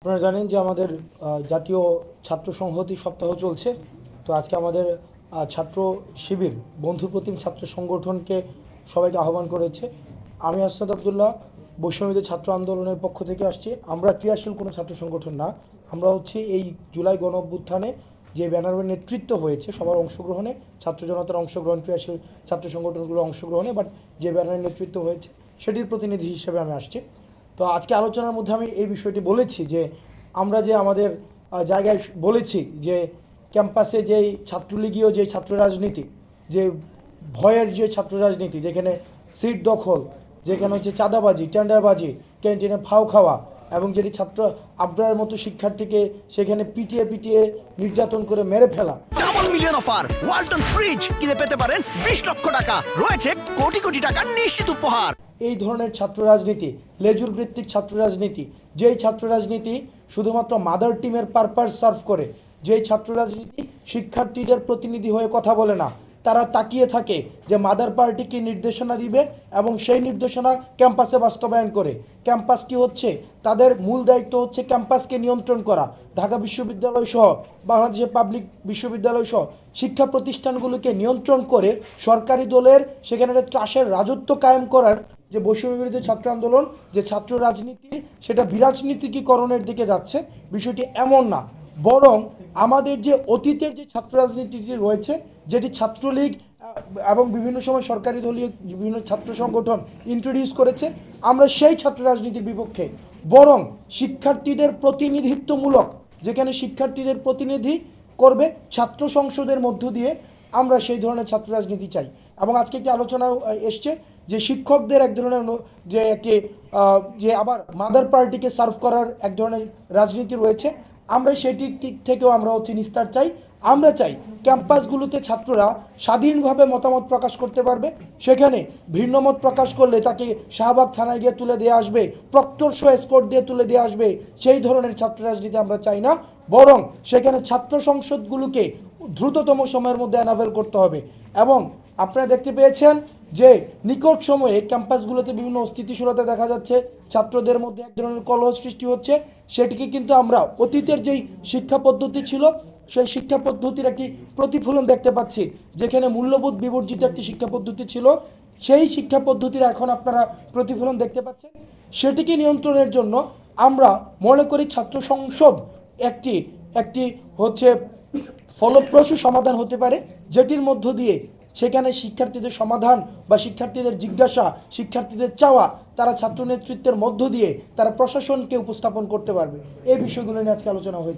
আপনারা জানেন যে আমাদের জাতীয় ছাত্র সংহতি সপ্তাহ চলছে। তো আজকে আমাদের ছাত্র শিবির বন্ধুপ্রতিম ছাত্র সংগঠনকে সবাইকে আহ্বান করেছে। আমি আসাদ আবদুল্লাহ বৈষম্যবিরোধী ছাত্র আন্দোলনের পক্ষ থেকে আসছি। আমরা ক্রিয়াশীল কোনো ছাত্র সংগঠন না, আমরা হচ্ছে এই জুলাই গণ অভ্যুত্থানে যে ব্যানারের নেতৃত্ব হয়েছে সবার অংশগ্রহণে, ছাত্র জনতার অংশগ্রহণ, ক্রিয়াশীল ছাত্র সংগঠনগুলোর অংশগ্রহণে, বাট যে ব্যানারের নেতৃত্ব হয়েছে সেটির প্রতিনিধি হিসেবে আমি আসছি। তো আজকে আলোচনার মধ্যে আমি এই বিষয়টি বলেছি যে আমরা যে আমাদের জায়গায় বলেছি যে ক্যাম্পাসে যেই ছাত্রলীগীয় যে ছাত্র রাজনীতি, যে ভয়ের যে ছাত্র রাজনীতি, যেখানে সিট দখল, যেখানে হচ্ছে চাঁদাবাজি, টেন্ডারবাজি, ক্যান্টিনে ফাও খাওয়া, এবং যেটি ছাত্র আবরারের মতো শিক্ষার্থীকে সেখানে পিটিয়ে পিটিয়ে নির্যাতন করে মেরে ফেলা। Double million offer Walton fridge কিনে পেতে পারেন 20 লক্ষ টাকা, রয়েছে কোটি কোটি টাকার নিশ্চিত উপহার। এই ধরনের ছাত্র রাজনীতি, লেজুর ভিত্তিক ছাত্র রাজনীতি, যেই ছাত্র রাজনীতি শুধুমাত্র মাদার টিমের পারপাস সার্ভ করে, যেই ছাত্র রাজনীতি শিক্ষার্থীদের প্রতিনিধি হয়ে কথা বলে না, তারা তাকিয়ে থাকে যে মাদার পার্টি কি নির্দেশনা দিবে এবং সেই নির্দেশনা ক্যাম্পাসে বাস্তবায়ন করে। ক্যাম্পাস কি হচ্ছে, তাদের মূল দায়িত্ব হচ্ছে ক্যাম্পাসকে নিয়ন্ত্রণ করা। ঢাকা বিশ্ববিদ্যালয় সহ বাংলাদেশের পাবলিক বিশ্ববিদ্যালয় সহ শিক্ষা প্রতিষ্ঠানগুলোকে নিয়ন্ত্রণ করে সরকারি দলের সেখানে ত্রাসের রাজত্ব কায়েম করার যে বৈষম্যবিরোধী ছাত্র আন্দোলন, যে ছাত্র রাজনীতি, সেটা বিরাজনীতিকরণের দিকে যাচ্ছে। বিষয়টি এমন না, বরং আমাদের যে অতীতের যে ছাত্র রাজনীতিটি রয়েছে, যেটি ছাত্রলীগ এবং বিভিন্ন সময় সরকারি দলীয় বিভিন্ন ছাত্র সংগঠন ইন্ট্রোডিউস করেছে, আমরা সেই ছাত্র রাজনীতির বিপক্ষে। বরং শিক্ষার্থীদের প্রতিনিধিত্বমূলক, যেখানে শিক্ষার্থীদের প্রতিনিধি করবে ছাত্র সংসদের মধ্য দিয়ে, আমরা সেই ধরনের ছাত্র রাজনীতি চাই। এবং আজকে একটি আলোচনা এসছে যে শিক্ষকদের এক ধরনের যে একটি যে আবার মাদার পার্টিকে সার্ভ করার এক ধরনের রাজনীতি রয়েছে। আমরা সেটির দিক থেকেও আমরা হচ্ছে নিস্তার চাই। আমরা চাই ক্যাম্পাসগুলোতে ছাত্ররা স্বাধীনভাবে মতামত প্রকাশ করতে পারবে। সেখানে ভিন্ন মত প্রকাশ করলে তাকে শাহবাগ থানায় গিয়ে তুলে দিয়ে আসবে, প্রক্টর সহ স্কোর্ট দিয়ে তুলে দিয়ে আসবে, সেই ধরনের ছাত্র রাজনীতি আমরা চাই না। বরং সেখানে ছাত্র সংসদগুলোকে দ্রুততম সময়ের মধ্যে অ্যানাভেল করতে হবে। এবং আপনারা দেখতে পেয়েছেন যে নিকট সময়ে ক্যাম্পাসগুলোতে বিভিন্ন অস্থিতিশীলতা দেখা যাচ্ছে, ছাত্রদের মধ্যে এক ধরনের কলহ সৃষ্টি হচ্ছে। সেটিকে কিন্তু আমরা অতীতের যেই শিক্ষা পদ্ধতি ছিল, সেই শিক্ষা পদ্ধতির একটি প্রতিফলন দেখতে পাচ্ছি। যেখানে মূল্যবোধ বিবর্জিত একটি শিক্ষা পদ্ধতি ছিল, সেই শিক্ষা পদ্ধতির এখন আপনারা প্রতিফলন দেখতে পাচ্ছেন। সেটিকে নিয়ন্ত্রণের জন্য আমরা মনে করি ছাত্র সংসদ একটি একটি হচ্ছে ফলপ্রসূ সমাধান হতে পারে, যেটির মধ্য দিয়ে সেখানে শিক্ষার্থীদের সমাধান বা শিক্ষার্থীদের জিজ্ঞাসা, শিক্ষার্থীদের চাওয়া, তারা ছাত্র নেতৃত্বের মধ্য দিয়ে তারা প্রশাসনকে উপস্থাপন করতে পারবে। এই বিষয়গুলো নিয়ে আজকে আলোচনা হয়েছে।